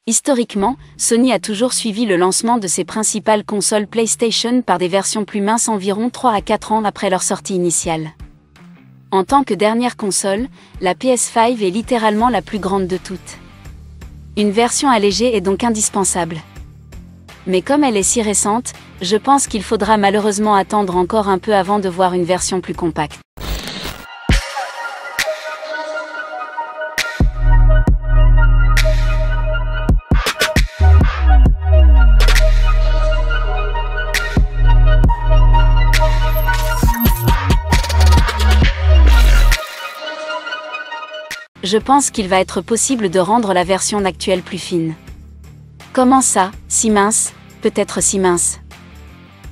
Historiquement, Sony a toujours suivi le lancement de ses principales consoles PlayStation par des versions plus minces environ 3 à 4 ans après leur sortie initiale. En tant que dernière console, la PS5 est littéralement la plus grande de toutes. Une version allégée est donc indispensable. Mais comme elle est si récente, je pense qu'il faudra malheureusement attendre encore un peu avant de voir une version plus compacte. Je pense qu'il va être possible de rendre la version actuelle plus fine. Comment ça, si mince, peut-être si mince?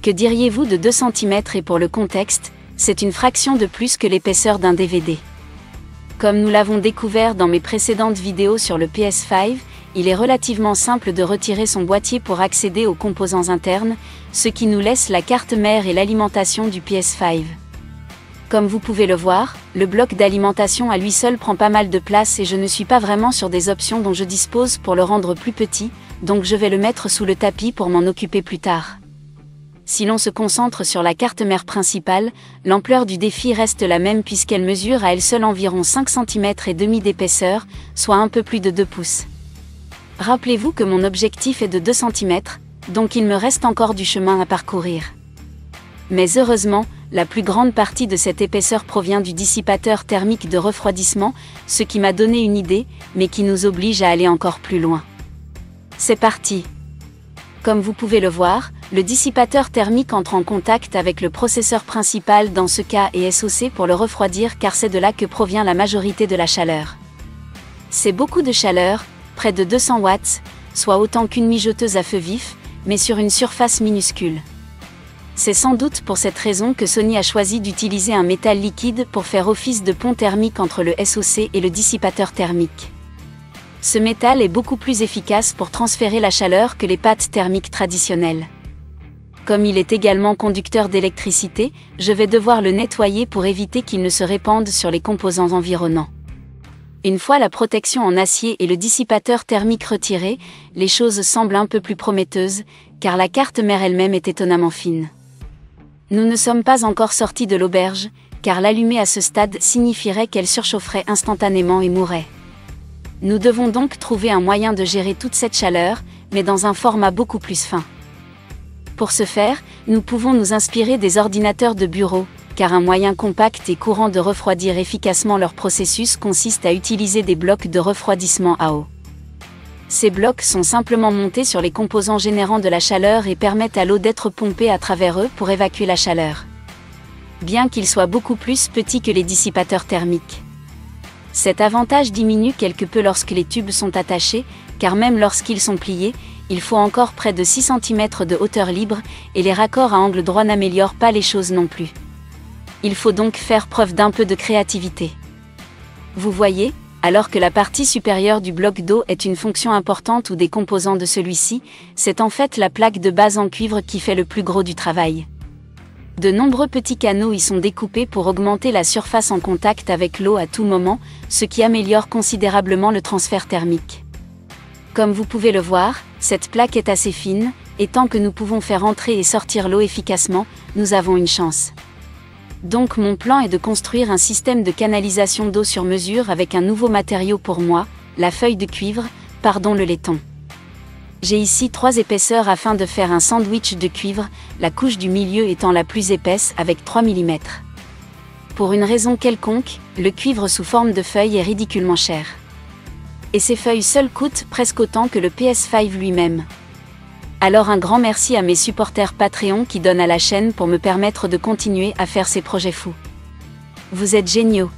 Que diriez-vous de 2 cm et pour le contexte, c'est une fraction de plus que l'épaisseur d'un DVD. Comme nous l'avons découvert dans mes précédentes vidéos sur le PS5, il est relativement simple de retirer son boîtier pour accéder aux composants internes, ce qui nous laisse la carte mère et l'alimentation du PS5. Comme vous pouvez le voir, le bloc d'alimentation à lui seul prend pas mal de place et je ne suis pas vraiment sur des options dont je dispose pour le rendre plus petit, donc je vais le mettre sous le tapis pour m'en occuper plus tard. Si l'on se concentre sur la carte mère principale, l'ampleur du défi reste la même puisqu'elle mesure à elle seule environ 5 cm et demi d'épaisseur, soit un peu plus de 2 pouces. Rappelez-vous que mon objectif est de 2 cm, donc il me reste encore du chemin à parcourir. Mais heureusement, la plus grande partie de cette épaisseur provient du dissipateur thermique de refroidissement, ce qui m'a donné une idée, mais qui nous oblige à aller encore plus loin. C'est parti! Comme vous pouvez le voir, le dissipateur thermique entre en contact avec le processeur principal dans ce cas et SoC pour le refroidir car c'est de là que provient la majorité de la chaleur. C'est beaucoup de chaleur, près de 200 watts, soit autant qu'une mijoteuse à feu vif, mais sur une surface minuscule. C'est sans doute pour cette raison que Sony a choisi d'utiliser un métal liquide pour faire office de pont thermique entre le SoC et le dissipateur thermique. Ce métal est beaucoup plus efficace pour transférer la chaleur que les pâtes thermiques traditionnelles. Comme il est également conducteur d'électricité, je vais devoir le nettoyer pour éviter qu'il ne se répande sur les composants environnants. Une fois la protection en acier et le dissipateur thermique retirés, les choses semblent un peu plus prometteuses, car la carte mère elle-même est étonnamment fine. Nous ne sommes pas encore sortis de l'auberge, car l'allumer à ce stade signifierait qu'elle surchaufferait instantanément et mourrait. Nous devons donc trouver un moyen de gérer toute cette chaleur, mais dans un format beaucoup plus fin. Pour ce faire, nous pouvons nous inspirer des ordinateurs de bureau, car un moyen compact et courant de refroidir efficacement leur processus consiste à utiliser des blocs de refroidissement à eau. Ces blocs sont simplement montés sur les composants générant de la chaleur et permettent à l'eau d'être pompée à travers eux pour évacuer la chaleur. Bien qu'ils soient beaucoup plus petits que les dissipateurs thermiques. Cet avantage diminue quelque peu lorsque les tubes sont attachés, car même lorsqu'ils sont pliés, il faut encore près de 6 cm de hauteur libre, et les raccords à angle droit n'améliorent pas les choses non plus. Il faut donc faire preuve d'un peu de créativité. Vous voyez, alors que la partie supérieure du bloc d'eau est une fonction importante ou des composants de celui-ci, c'est en fait la plaque de base en cuivre qui fait le plus gros du travail. De nombreux petits canaux y sont découpés pour augmenter la surface en contact avec l'eau à tout moment, ce qui améliore considérablement le transfert thermique. Comme vous pouvez le voir, cette plaque est assez fine, et tant que nous pouvons faire entrer et sortir l'eau efficacement, nous avons une chance. Donc mon plan est de construire un système de canalisation d'eau sur mesure avec un nouveau matériau pour moi, la feuille de cuivre, pardon le laiton. J'ai ici 3 épaisseurs afin de faire un sandwich de cuivre, la couche du milieu étant la plus épaisse avec 3 mm. Pour une raison quelconque, le cuivre sous forme de feuille est ridiculement cher. Et ces feuilles seules coûtent presque autant que le PS5 lui-même. Alors un grand merci à mes supporters Patreon qui donnent à la chaîne pour me permettre de continuer à faire ces projets fous. Vous êtes géniaux.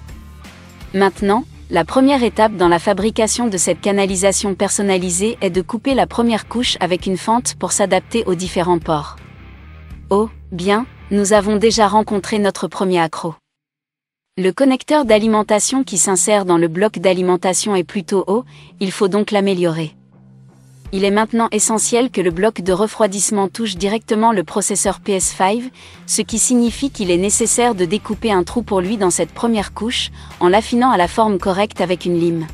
Maintenant, la première étape dans la fabrication de cette canalisation personnalisée est de couper la première couche avec une fente pour s'adapter aux différents ports. Oh, bien, nous avons déjà rencontré notre premier accroc. Le connecteur d'alimentation qui s'insère dans le bloc d'alimentation est plutôt haut, il faut donc l'améliorer. Il est maintenant essentiel que le bloc de refroidissement touche directement le processeur PS5, ce qui signifie qu'il est nécessaire de découper un trou pour lui dans cette première couche, en l'affinant à la forme correcte avec une lime.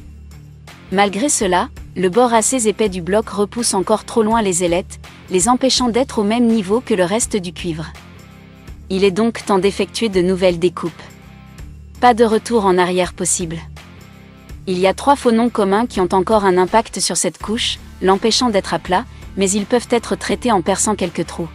Malgré cela, le bord assez épais du bloc repousse encore trop loin les ailettes, les empêchant d'être au même niveau que le reste du cuivre. Il est donc temps d'effectuer de nouvelles découpes. Pas de retour en arrière possible. Il y a 3 phonons communs qui ont encore un impact sur cette couche, l'empêchant d'être à plat, mais ils peuvent être traités en perçant quelques trous.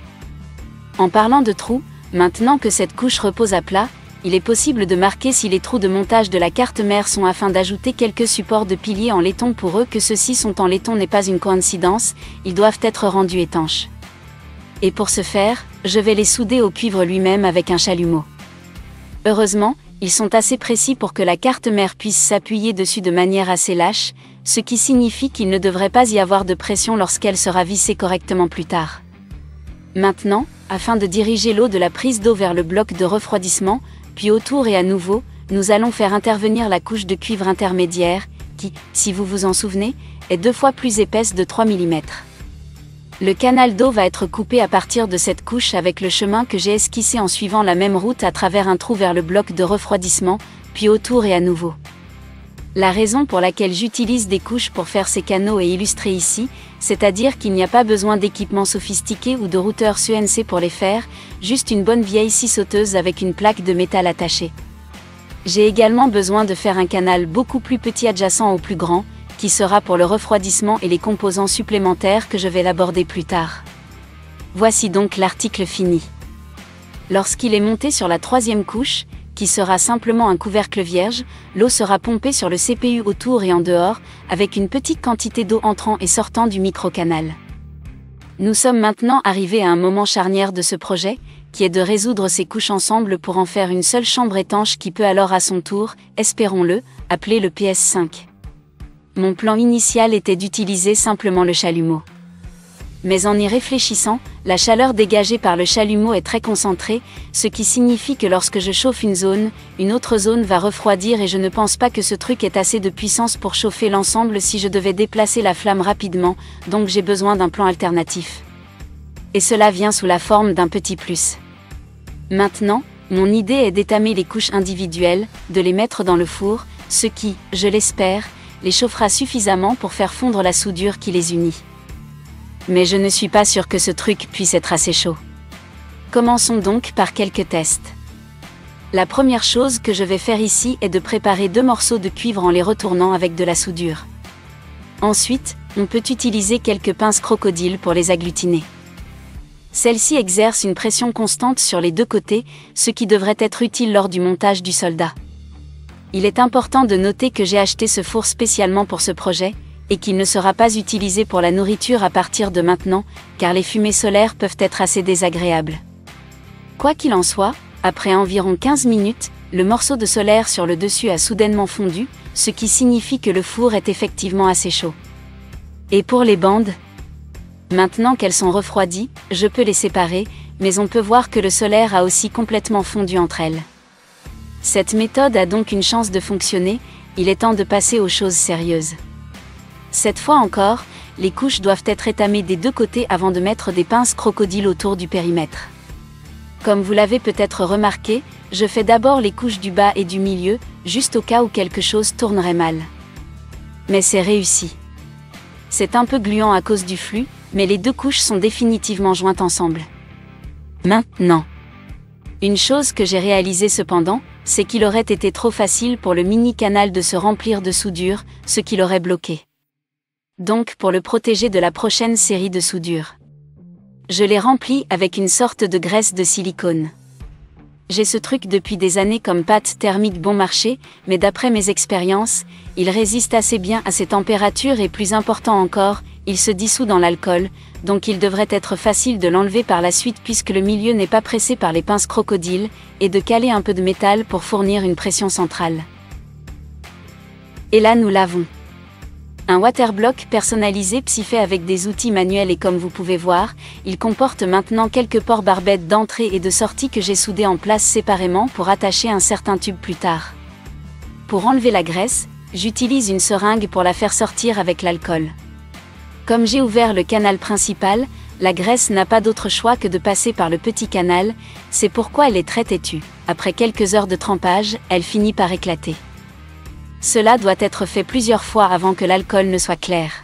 En parlant de trous, maintenant que cette couche repose à plat, il est possible de marquer si les trous de montage de la carte mère sont afin d'ajouter quelques supports de piliers en laiton. Pour eux que ceux-ci sont en laiton n'est pas une coïncidence, ils doivent être rendus étanches. Et pour ce faire, je vais les souder au cuivre lui-même avec un chalumeau. Heureusement, ils sont assez précis pour que la carte mère puisse s'appuyer dessus de manière assez lâche, ce qui signifie qu'il ne devrait pas y avoir de pression lorsqu'elle sera vissée correctement plus tard. Maintenant, afin de diriger l'eau de la prise d'eau vers le bloc de refroidissement, puis autour et à nouveau, nous allons faire intervenir la couche de cuivre intermédiaire, qui, si vous vous en souvenez, est 2 fois plus épaisse de 3 mm. Le canal d'eau va être coupé à partir de cette couche avec le chemin que j'ai esquissé en suivant la même route à travers un trou vers le bloc de refroidissement, puis autour et à nouveau. La raison pour laquelle j'utilise des couches pour faire ces canaux est illustrée ici, c'est-à-dire qu'il n'y a pas besoin d'équipement sophistiqué ou de routeur CNC pour les faire, juste une bonne vieille scie sauteuse avec une plaque de métal attachée. J'ai également besoin de faire un canal beaucoup plus petit adjacent au plus grand, qui sera pour le refroidissement et les composants supplémentaires que je vais l'aborder plus tard. Voici donc l'article fini. Lorsqu'il est monté sur la 3e couche, qui sera simplement un couvercle vierge, l'eau sera pompée sur le CPU autour et en dehors, avec une petite quantité d'eau entrant et sortant du micro-canal. Nous sommes maintenant arrivés à un moment charnière de ce projet, qui est de résoudre ces couches ensemble pour en faire une seule chambre étanche qui peut alors à son tour, espérons-le, appeler le PS5. Mon plan initial était d'utiliser simplement le chalumeau. Mais en y réfléchissant, la chaleur dégagée par le chalumeau est très concentrée, ce qui signifie que lorsque je chauffe une autre zone va refroidir et je ne pense pas que ce truc ait assez de puissance pour chauffer l'ensemble si je devais déplacer la flamme rapidement, donc j'ai besoin d'un plan alternatif. Et cela vient sous la forme d'un petit plus. Maintenant, mon idée est d'étamer les couches individuelles, de les mettre dans le four, ce qui, je l'espère, les chauffera suffisamment pour faire fondre la soudure qui les unit. Mais je ne suis pas sûr que ce truc puisse être assez chaud. Commençons donc par quelques tests. La première chose que je vais faire ici est de préparer 2 morceaux de cuivre en les retournant avec de la soudure. Ensuite, on peut utiliser quelques pinces crocodiles pour les agglutiner. Celles-ci exercent une pression constante sur les 2 côtés, ce qui devrait être utile lors du montage du soldat. Il est important de noter que j'ai acheté ce four spécialement pour ce projet, et qu'il ne sera pas utilisé pour la nourriture à partir de maintenant, car les fumées solaires peuvent être assez désagréables. Quoi qu'il en soit, après environ 15 minutes, le morceau de solaire sur le dessus a soudainement fondu, ce qui signifie que le four est effectivement assez chaud. Et pour les bandes, maintenant qu'elles sont refroidies, je peux les séparer, mais on peut voir que le solaire a aussi complètement fondu entre elles. Cette méthode a donc une chance de fonctionner, il est temps de passer aux choses sérieuses. Cette fois encore, les couches doivent être étamées des 2 côtés avant de mettre des pinces crocodiles autour du périmètre. Comme vous l'avez peut-être remarqué, je fais d'abord les couches du bas et du milieu, juste au cas où quelque chose tournerait mal. Mais c'est réussi. C'est un peu gluant à cause du flux, mais les 2 couches sont définitivement jointes ensemble. Maintenant, une chose que j'ai réalisée cependant, c'est qu'il aurait été trop facile pour le mini-canal de se remplir de soudure, ce qui l'aurait bloqué. Donc pour le protéger de la prochaine série de soudures, je l'ai rempli avec une sorte de graisse de silicone. J'ai ce truc depuis des années comme pâte thermique bon marché, mais d'après mes expériences, il résiste assez bien à ces températures et plus important encore, il se dissout dans l'alcool, donc il devrait être facile de l'enlever par la suite puisque le milieu n'est pas pressé par les pinces crocodiles, et de caler un peu de métal pour fournir une pression centrale. Et là nous l'avons. Un waterblock personnalisé fait avec des outils manuels et comme vous pouvez voir, il comporte maintenant quelques ports barbettes d'entrée et de sortie que j'ai soudés en place séparément pour attacher un certain tube plus tard. Pour enlever la graisse, j'utilise une seringue pour la faire sortir avec l'alcool. Comme j'ai ouvert le canal principal, la graisse n'a pas d'autre choix que de passer par le petit canal, c'est pourquoi elle est très têtue. Après quelques heures de trempage, elle finit par éclater. Cela doit être fait plusieurs fois avant que l'alcool ne soit clair.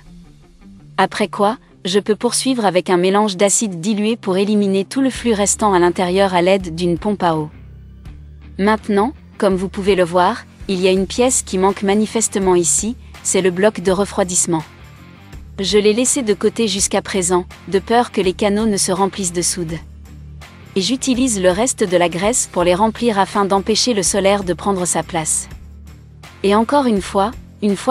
Après quoi, je peux poursuivre avec un mélange d'acide dilué pour éliminer tout le flux restant à l'intérieur à l'aide d'une pompe à eau. Maintenant, comme vous pouvez le voir, il y a une pièce qui manque manifestement ici, c'est le bloc de refroidissement. Je l'ai laissé de côté jusqu'à présent, de peur que les canaux ne se remplissent de soude. Et j'utilise le reste de la graisse pour les remplir afin d'empêcher le solaire de prendre sa place. Et encore une fois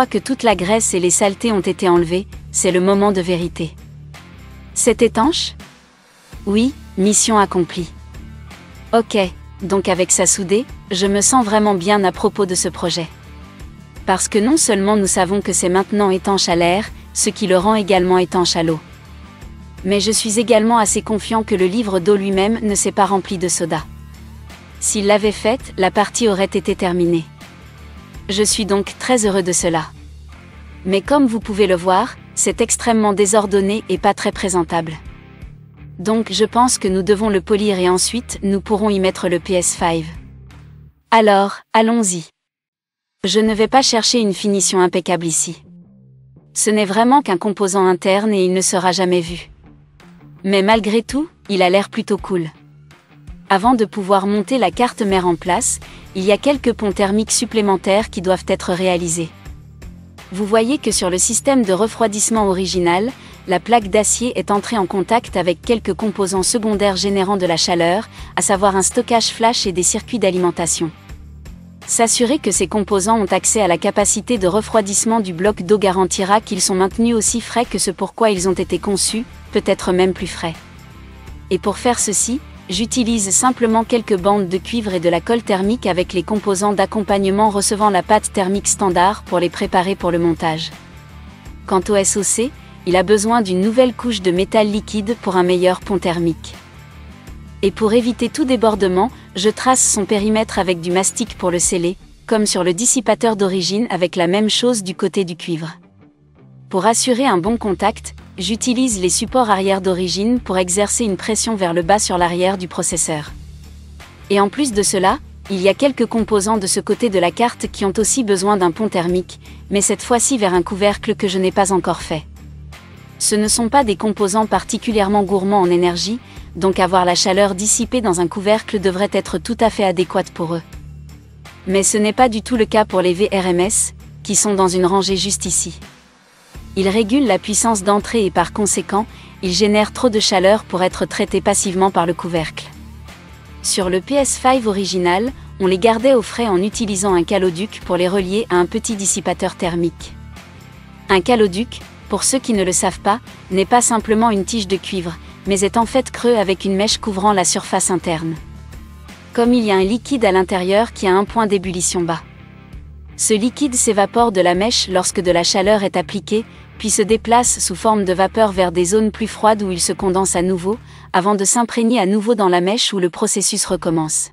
que toute la graisse et les saletés ont été enlevées, c'est le moment de vérité. C'est étanche? Oui, mission accomplie. Ok, donc avec ça soudé, je me sens vraiment bien à propos de ce projet. Parce que non seulement nous savons que c'est maintenant étanche à l'air, ce qui le rend également étanche à l'eau. Mais je suis également assez confiant que le livre d'eau lui-même ne s'est pas rempli de soda. S'il l'avait fait, la partie aurait été terminée. Je suis donc très heureux de cela. Mais comme vous pouvez le voir, c'est extrêmement désordonné et pas très présentable. Donc je pense que nous devons le polir et ensuite nous pourrons y mettre le PS5. Alors, allons-y. Je ne vais pas chercher une finition impeccable ici. Ce n'est vraiment qu'un composant interne et il ne sera jamais vu. Mais malgré tout, il a l'air plutôt cool. Avant de pouvoir monter la carte mère en place, il y a quelques ponts thermiques supplémentaires qui doivent être réalisés. Vous voyez que sur le système de refroidissement original, la plaque d'acier est entrée en contact avec quelques composants secondaires générant de la chaleur, à savoir un stockage flash et des circuits d'alimentation. S'assurer que ces composants ont accès à la capacité de refroidissement du bloc d'eau garantira qu'ils sont maintenus aussi frais que ce pourquoi ils ont été conçus, peut-être même plus frais. Et pour faire ceci, j'utilise simplement quelques bandes de cuivre et de la colle thermique avec les composants d'accompagnement recevant la pâte thermique standard pour les préparer pour le montage. Quant au SOC, il a besoin d'une nouvelle couche de métal liquide pour un meilleur pont thermique. Et pour éviter tout débordement, je trace son périmètre avec du mastic pour le sceller, comme sur le dissipateur d'origine avec la même chose du côté du cuivre. Pour assurer un bon contact, j'utilise les supports arrière d'origine pour exercer une pression vers le bas sur l'arrière du processeur. Et en plus de cela, il y a quelques composants de ce côté de la carte qui ont aussi besoin d'un pont thermique, mais cette fois-ci vers un couvercle que je n'ai pas encore fait. Ce ne sont pas des composants particulièrement gourmands en énergie, donc avoir la chaleur dissipée dans un couvercle devrait être tout à fait adéquate pour eux. Mais ce n'est pas du tout le cas pour les VRMS, qui sont dans une rangée juste ici. Ils régulent la puissance d'entrée et par conséquent, ils génèrent trop de chaleur pour être traités passivement par le couvercle. Sur le PS5 original, on les gardait au frais en utilisant un caloduc pour les relier à un petit dissipateur thermique. Un caloduc, pour ceux qui ne le savent pas, n'est pas simplement une tige de cuivre, mais est en fait creux avec une mèche couvrant la surface interne. Comme il y a un liquide à l'intérieur qui a un point d'ébullition bas. Ce liquide s'évapore de la mèche lorsque de la chaleur est appliquée, puis se déplace sous forme de vapeur vers des zones plus froides où il se condense à nouveau, avant de s'imprégner à nouveau dans la mèche où le processus recommence.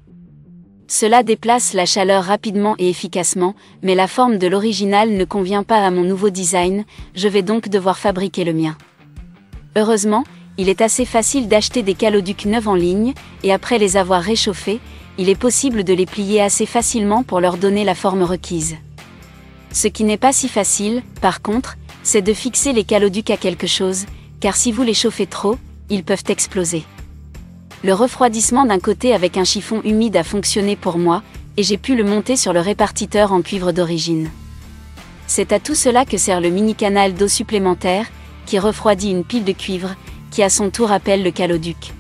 Cela déplace la chaleur rapidement et efficacement, mais la forme de l'original ne convient pas à mon nouveau design, je vais donc devoir fabriquer le mien. Heureusement, il est assez facile d'acheter des caloducs neufs en ligne, et après les avoir réchauffés, il est possible de les plier assez facilement pour leur donner la forme requise. Ce qui n'est pas si facile, par contre, c'est de fixer les caloducs à quelque chose, car si vous les chauffez trop, ils peuvent exploser. Le refroidissement d'un côté avec un chiffon humide a fonctionné pour moi, et j'ai pu le monter sur le répartiteur en cuivre d'origine. C'est à tout cela que sert le mini-canal d'eau supplémentaire, qui refroidit une pile de cuivre, qui à son tour appelle le caloduc.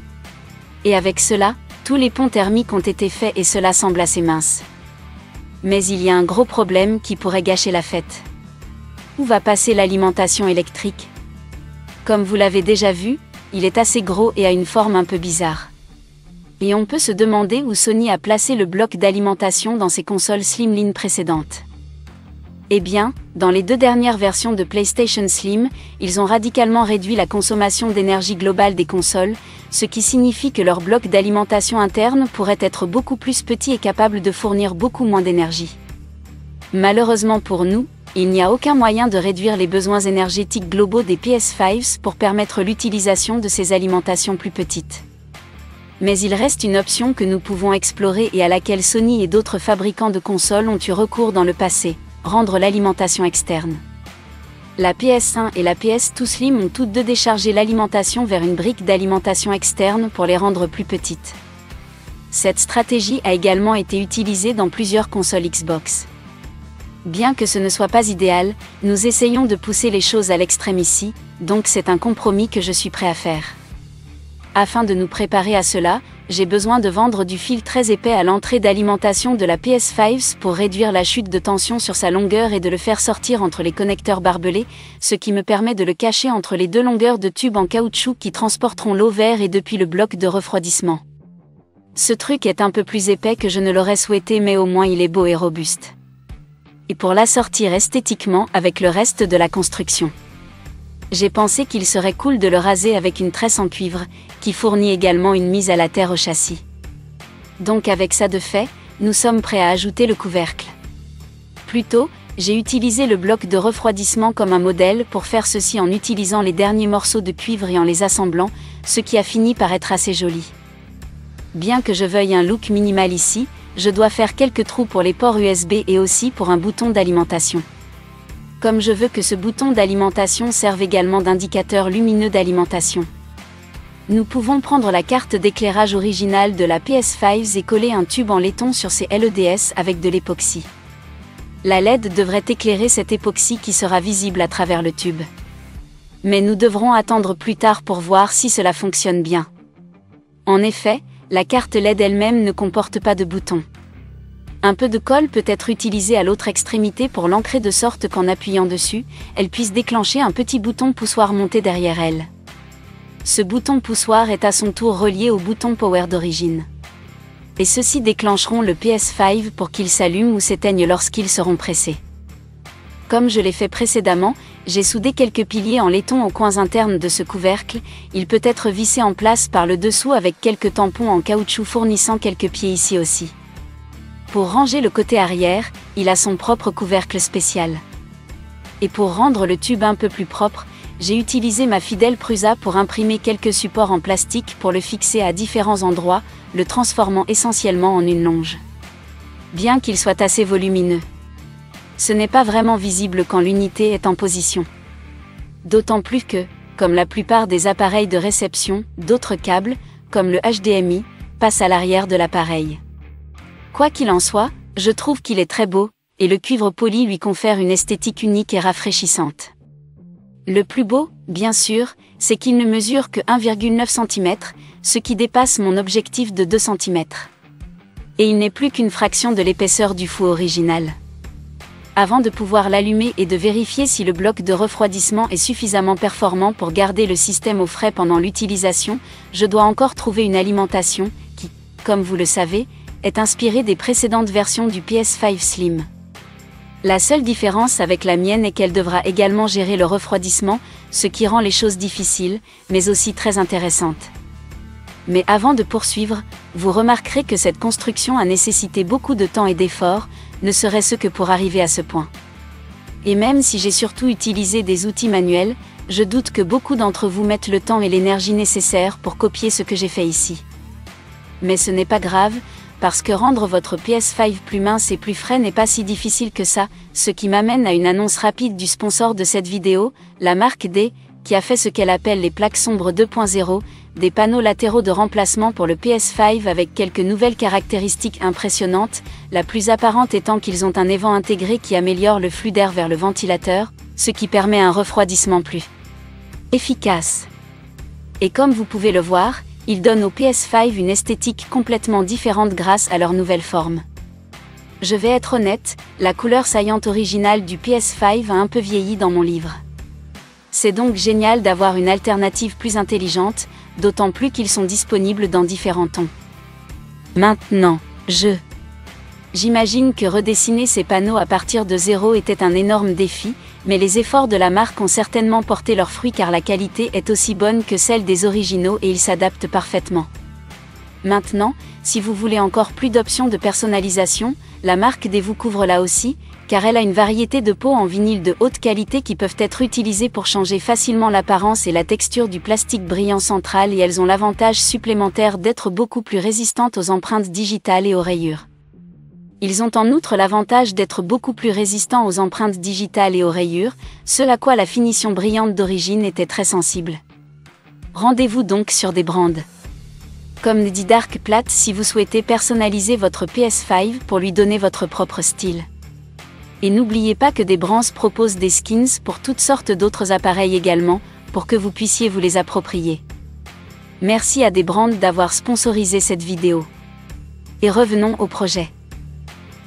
Et avec cela, tous les ponts thermiques ont été faits et cela semble assez mince. Mais il y a un gros problème qui pourrait gâcher la fête. Où va passer l'alimentation électrique? Comme vous l'avez déjà vu, il est assez gros et a une forme un peu bizarre. Et on peut se demander où Sony a placé le bloc d'alimentation dans ses consoles Slimline précédentes. Eh bien, dans les 2 dernières versions de PlayStation Slim, ils ont radicalement réduit la consommation d'énergie globale des consoles, ce qui signifie que leur bloc d'alimentation interne pourrait être beaucoup plus petit et capable de fournir beaucoup moins d'énergie. Malheureusement pour nous, il n'y a aucun moyen de réduire les besoins énergétiques globaux des PS5s pour permettre l'utilisation de ces alimentations plus petites. Mais il reste une option que nous pouvons explorer et à laquelle Sony et d'autres fabricants de consoles ont eu recours dans le passé, rendre l'alimentation externe. La PS1 et la PS2 Slim ont toutes deux déchargé l'alimentation vers une brique d'alimentation externe pour les rendre plus petites. Cette stratégie a également été utilisée dans plusieurs consoles Xbox. Bien que ce ne soit pas idéal, nous essayons de pousser les choses à l'extrême ici, donc c'est un compromis que je suis prêt à faire. Afin de nous préparer à cela, j'ai besoin de vendre du fil très épais à l'entrée d'alimentation de la PS5 pour réduire la chute de tension sur sa longueur et de le faire sortir entre les connecteurs barbelés, ce qui me permet de le cacher entre les deux longueurs de tubes en caoutchouc qui transporteront l'eau vers et depuis le bloc de refroidissement. Ce truc est un peu plus épais que je ne l'aurais souhaité, mais au moins il est beau et robuste. Et pour l'assortir esthétiquement avec le reste de la construction, j'ai pensé qu'il serait cool de le raser avec une tresse en cuivre, qui fournit également une mise à la terre au châssis. Donc avec ça de fait, nous sommes prêts à ajouter le couvercle. Plus tôt, j'ai utilisé le bloc de refroidissement comme un modèle pour faire ceci en utilisant les derniers morceaux de cuivre et en les assemblant, ce qui a fini par être assez joli. Bien que je veuille un look minimal ici, je dois faire quelques trous pour les ports USB et aussi pour un bouton d'alimentation. Comme je veux que ce bouton d'alimentation serve également d'indicateur lumineux d'alimentation. Nous pouvons prendre la carte d'éclairage originale de la PS5 et coller un tube en laiton sur ces LEDs avec de l'époxy. La LED devrait éclairer cette époxy qui sera visible à travers le tube. Mais nous devrons attendre plus tard pour voir si cela fonctionne bien. En effet, la carte LED elle-même ne comporte pas de bouton. Un peu de colle peut être utilisé à l'autre extrémité pour l'ancrer de sorte qu'en appuyant dessus, elle puisse déclencher un petit bouton poussoir monté derrière elle. Ce bouton poussoir est à son tour relié au bouton Power d'origine. Et ceux-ci déclencheront le PS5 pour qu'il s'allume ou s'éteigne lorsqu'ils seront pressés. Comme je l'ai fait précédemment, j'ai soudé quelques piliers en laiton aux coins internes de ce couvercle, il peut être vissé en place par le dessous avec quelques tampons en caoutchouc fournissant quelques pieds ici aussi. Pour ranger le côté arrière, il a son propre couvercle spécial. Et pour rendre le tube un peu plus propre, j'ai utilisé ma fidèle Prusa pour imprimer quelques supports en plastique pour le fixer à différents endroits, le transformant essentiellement en une longe. Bien qu'il soit assez volumineux, ce n'est pas vraiment visible quand l'unité est en position. D'autant plus que, comme la plupart des appareils de réception, d'autres câbles, comme le HDMI, passent à l'arrière de l'appareil. Quoi qu'il en soit, je trouve qu'il est très beau, et le cuivre poli lui confère une esthétique unique et rafraîchissante. Le plus beau, bien sûr, c'est qu'il ne mesure que 1,9 cm, ce qui dépasse mon objectif de 2 cm. Et il n'est plus qu'une fraction de l'épaisseur du fou original. Avant de pouvoir l'allumer et de vérifier si le bloc de refroidissement est suffisamment performant pour garder le système au frais pendant l'utilisation, je dois encore trouver une alimentation qui, comme vous le savez, est inspirée des précédentes versions du PS5 Slim. La seule différence avec la mienne est qu'elle devra également gérer le refroidissement, ce qui rend les choses difficiles, mais aussi très intéressantes. Mais avant de poursuivre, vous remarquerez que cette construction a nécessité beaucoup de temps et d'efforts, ne serait-ce que pour arriver à ce point. Et même si j'ai surtout utilisé des outils manuels, je doute que beaucoup d'entre vous mettent le temps et l'énergie nécessaires pour copier ce que j'ai fait ici. Mais ce n'est pas grave, parce que rendre votre PS5 plus mince et plus frais n'est pas si difficile que ça, ce qui m'amène à une annonce rapide du sponsor de cette vidéo, la marque D, qui a fait ce qu'elle appelle les plaques sombres 2.0, des panneaux latéraux de remplacement pour le PS5 avec quelques nouvelles caractéristiques impressionnantes, la plus apparente étant qu'ils ont un évent intégré qui améliore le flux d'air vers le ventilateur, ce qui permet un refroidissement plus efficace. Et comme vous pouvez le voir, ils donnent au PS5 une esthétique complètement différente grâce à leur nouvelle forme. Je vais être honnête, la couleur saillante originale du PS5 a un peu vieilli dans mon livre. C'est donc génial d'avoir une alternative plus intelligente, d'autant plus qu'ils sont disponibles dans différents tons. Maintenant, J'imagine que redessiner ces panneaux à partir de zéro était un énorme défi, mais les efforts de la marque ont certainement porté leurs fruits car la qualité est aussi bonne que celle des originaux et ils s'adaptent parfaitement. Maintenant, si vous voulez encore plus d'options de personnalisation, la marque D vous couvre là aussi, car elle a une variété de pots en vinyle de haute qualité qui peuvent être utilisés pour changer facilement l'apparence et la texture du plastique brillant central et elles ont l'avantage supplémentaire d'être beaucoup plus résistantes aux empreintes digitales et aux rayures. Ils ont en outre l'avantage d'être beaucoup plus résistants aux empreintes digitales et aux rayures, ce à quoi la finition brillante d'origine était très sensible. Rendez-vous donc sur des brands. Comme dit Dark Plat, si vous souhaitez personnaliser votre PS5 pour lui donner votre propre style. Et n'oubliez pas que des brands proposent des skins pour toutes sortes d'autres appareils également, pour que vous puissiez vous les approprier. Merci à des brands d'avoir sponsorisé cette vidéo. Et revenons au projet.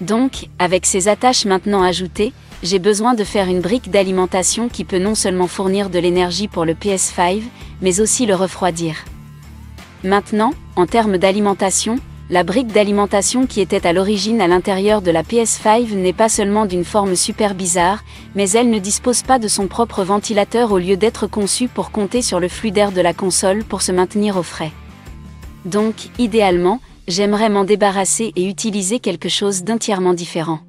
Donc, avec ces attaches maintenant ajoutées, j'ai besoin de faire une brique d'alimentation qui peut non seulement fournir de l'énergie pour le PS5, mais aussi le refroidir. Maintenant, en termes d'alimentation, la brique d'alimentation qui était à l'origine à l'intérieur de la PS5 n'est pas seulement d'une forme super bizarre, mais elle ne dispose pas de son propre ventilateur au lieu d'être conçue pour compter sur le flux d'air de la console pour se maintenir au frais. Donc, idéalement, j'aimerais m'en débarrasser et utiliser quelque chose d'entièrement différent.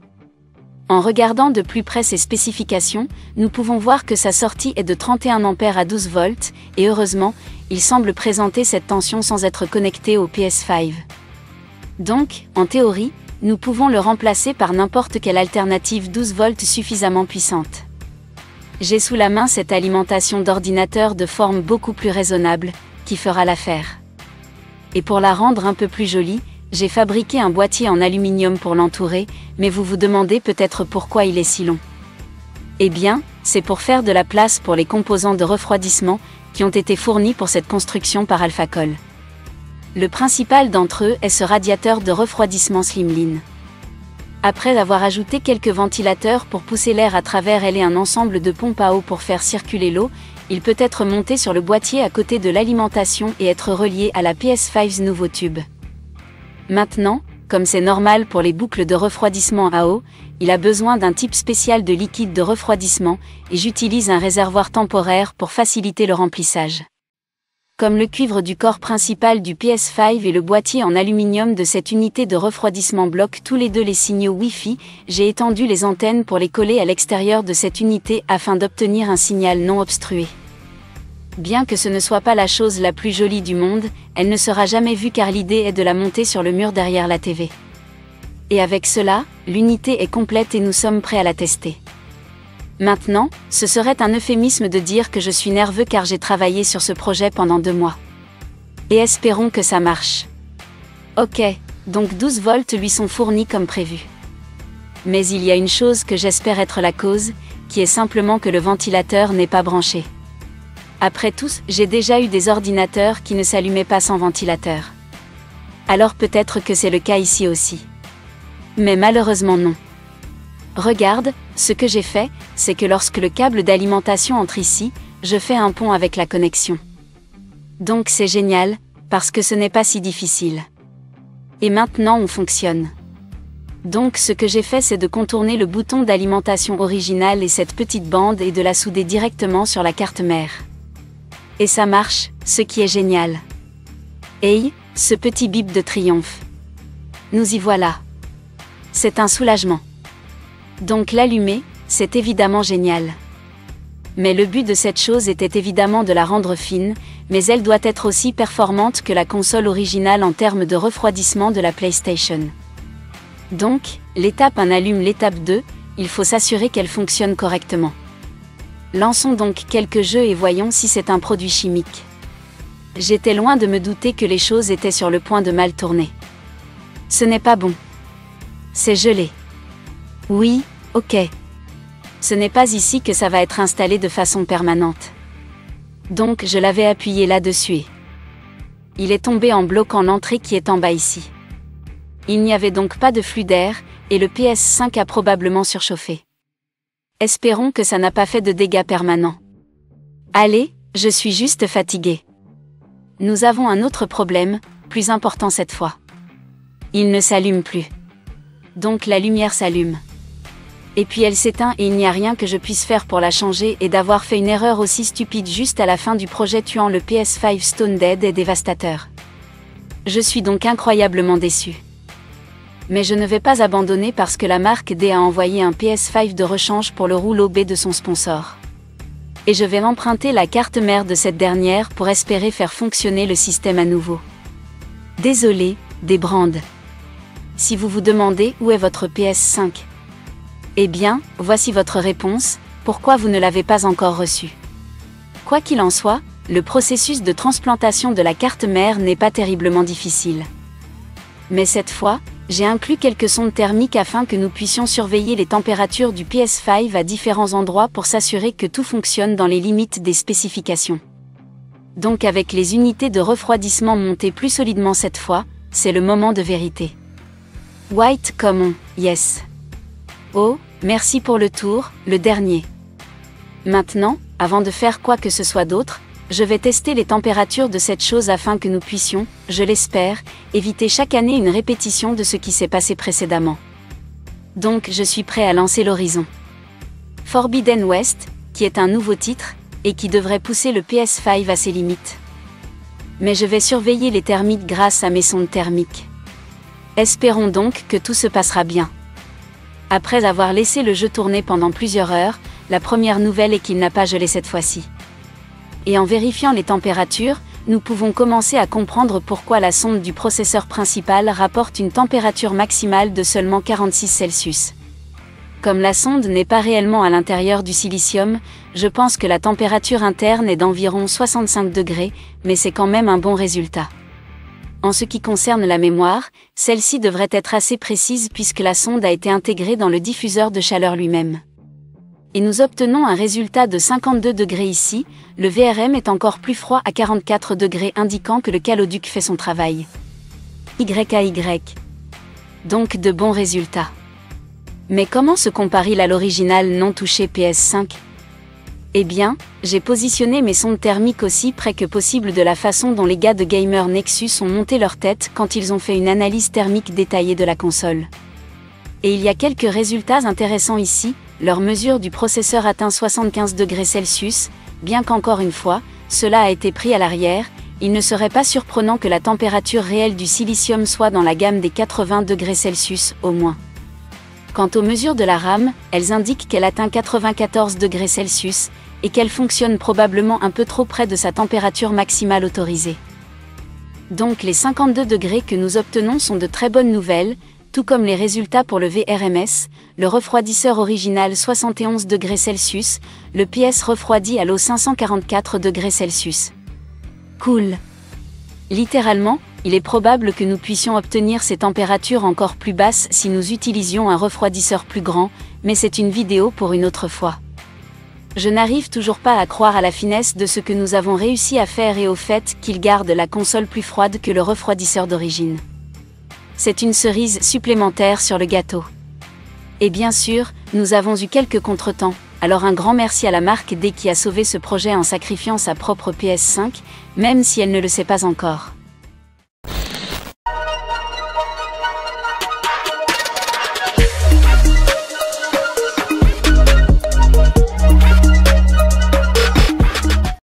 En regardant de plus près ses spécifications, nous pouvons voir que sa sortie est de 31 A à 12 volts, et heureusement, il semble présenter cette tension sans être connecté au PS5. Donc, en théorie, nous pouvons le remplacer par n'importe quelle alternative 12 volts suffisamment puissante. J'ai sous la main cette alimentation d'ordinateur de forme beaucoup plus raisonnable, qui fera l'affaire. Et pour la rendre un peu plus jolie, j'ai fabriqué un boîtier en aluminium pour l'entourer, mais vous vous demandez peut-être pourquoi il est si long. Eh bien, c'est pour faire de la place pour les composants de refroidissement, qui ont été fournis pour cette construction par Alphacol. Le principal d'entre eux est ce radiateur de refroidissement Slimline. Après avoir ajouté quelques ventilateurs pour pousser l'air à travers elle et un ensemble de pompes à eau pour faire circuler l'eau, il peut être monté sur le boîtier à côté de l'alimentation et être relié à la PS5's nouveau tube. Maintenant, comme c'est normal pour les boucles de refroidissement à eau, il a besoin d'un type spécial de liquide de refroidissement, et j'utilise un réservoir temporaire pour faciliter le remplissage. Comme le cuivre du corps principal du PS5 et le boîtier en aluminium de cette unité de refroidissement bloquent tous les deux les signaux Wi-Fi, j'ai étendu les antennes pour les coller à l'extérieur de cette unité afin d'obtenir un signal non obstrué. Bien que ce ne soit pas la chose la plus jolie du monde, elle ne sera jamais vue car l'idée est de la monter sur le mur derrière la TV. Et avec cela, l'unité est complète et nous sommes prêts à la tester. Maintenant, ce serait un euphémisme de dire que je suis nerveux car j'ai travaillé sur ce projet pendant 2 mois. Et espérons que ça marche. Ok, donc 12 volts lui sont fournis comme prévu. Mais il y a une chose que j'espère être la cause, qui est simplement que le ventilateur n'est pas branché. Après tout, j'ai déjà eu des ordinateurs qui ne s'allumaient pas sans ventilateur. Alors peut-être que c'est le cas ici aussi. Mais malheureusement non. Regarde, ce que j'ai fait, c'est que lorsque le câble d'alimentation entre ici, je fais un pont avec la connexion. Donc c'est génial, parce que ce n'est pas si difficile. Et maintenant on fonctionne. Donc ce que j'ai fait c'est de contourner le bouton d'alimentation original et cette petite bande et de la souder directement sur la carte mère. Et ça marche, ce qui est génial. Hey, ce petit bip de triomphe. Nous y voilà. C'est un soulagement. Donc l'allumer, c'est évidemment génial. Mais le but de cette chose était évidemment de la rendre fine, mais elle doit être aussi performante que la console originale en termes de refroidissement de la PlayStation. Donc, l'étape 1 allume l'étape 2, il faut s'assurer qu'elle fonctionne correctement. Lançons donc quelques jeux et voyons si c'est un produit chimique. J'étais loin de me douter que les choses étaient sur le point de mal tourner. Ce n'est pas bon. C'est gelé. Oui, ok. Ce n'est pas ici que ça va être installé de façon permanente. Donc je l'avais appuyé là-dessus et il est tombé en bloquant l'entrée qui est en bas ici. Il n'y avait donc pas de flux d'air, et le PS5 a probablement surchauffé. Espérons que ça n'a pas fait de dégâts permanents. Allez, je suis juste fatigué. Nous avons un autre problème, plus important cette fois. Il ne s'allume plus. Donc la lumière s'allume. Et puis elle s'éteint et il n'y a rien que je puisse faire pour la changer et d'avoir fait une erreur aussi stupide juste à la fin du projet tuant le PS5 Stone Dead est dévastateur. Je suis donc incroyablement déçu. Mais je ne vais pas abandonner parce que la marque D a envoyé un PS5 de rechange pour le rouleau B de son sponsor. Et je vais emprunter la carte mère de cette dernière pour espérer faire fonctionner le système à nouveau. Désolé, des brands. si vous vous demandez où est votre PS5. Eh bien, voici votre réponse, pourquoi vous ne l'avez pas encore reçu. Quoi qu'il en soit, le processus de transplantation de la carte mère n'est pas terriblement difficile. Mais cette fois, j'ai inclus quelques sondes thermiques afin que nous puissions surveiller les températures du PS5 à différents endroits pour s'assurer que tout fonctionne dans les limites des spécifications. Donc avec les unités de refroidissement montées plus solidement cette fois, c'est le moment de vérité. White Common, yes. Oh, merci pour le tour, le dernier. Maintenant, avant de faire quoi que ce soit d'autre, je vais tester les températures de cette chose afin que nous puissions, je l'espère, éviter chaque année une répétition de ce qui s'est passé précédemment. Donc je suis prêt à lancer l'horizon. Forbidden West, qui est un nouveau titre, et qui devrait pousser le PS5 à ses limites. Mais je vais surveiller les thermiques grâce à mes sondes thermiques. Espérons donc que tout se passera bien. Après avoir laissé le jeu tourner pendant plusieurs heures, la première nouvelle est qu'il n'a pas gelé cette fois-ci. Et en vérifiant les températures, nous pouvons commencer à comprendre pourquoi la sonde du processeur principal rapporte une température maximale de seulement 46°C. Comme la sonde n'est pas réellement à l'intérieur du silicium, je pense que la température interne est d'environ 65 degrés, mais c'est quand même un bon résultat. En ce qui concerne la mémoire, celle-ci devrait être assez précise puisque la sonde a été intégrée dans le diffuseur de chaleur lui-même. Et nous obtenons un résultat de 52 degrés ici, le VRM est encore plus froid à 44 degrés indiquant que le caloduc fait son travail. YAY. Donc de bons résultats. Mais comment se compare-t-il à l'original non touché PS5 ? Eh bien, j'ai positionné mes sondes thermiques aussi près que possible de la façon dont les gars de Gamer Nexus ont monté leur tête quand ils ont fait une analyse thermique détaillée de la console. Et il y a quelques résultats intéressants ici, leur mesure du processeur atteint 75 degrés Celsius, bien qu'encore une fois, cela a été pris à l'arrière, il ne serait pas surprenant que la température réelle du silicium soit dans la gamme des 80 degrés Celsius au moins. Quant aux mesures de la RAM, elles indiquent qu'elle atteint 94 degrés Celsius, et qu'elle fonctionne probablement un peu trop près de sa température maximale autorisée. Donc les 52 degrés que nous obtenons sont de très bonnes nouvelles, tout comme les résultats pour le VRMS, le refroidisseur original 71 degrés Celsius, le PS refroidi à l'eau 544 degrés Celsius. Cool. Littéralement, il est probable que nous puissions obtenir ces températures encore plus basses si nous utilisions un refroidisseur plus grand, mais c'est une vidéo pour une autre fois. Je n'arrive toujours pas à croire à la finesse de ce que nous avons réussi à faire et au fait qu'il garde la console plus froide que le refroidisseur d'origine. C'est une cerise supplémentaire sur le gâteau. Et bien sûr, nous avons eu quelques contretemps, alors un grand merci à la marque D qui a sauvé ce projet en sacrifiant sa propre PS5, même si elle ne le sait pas encore.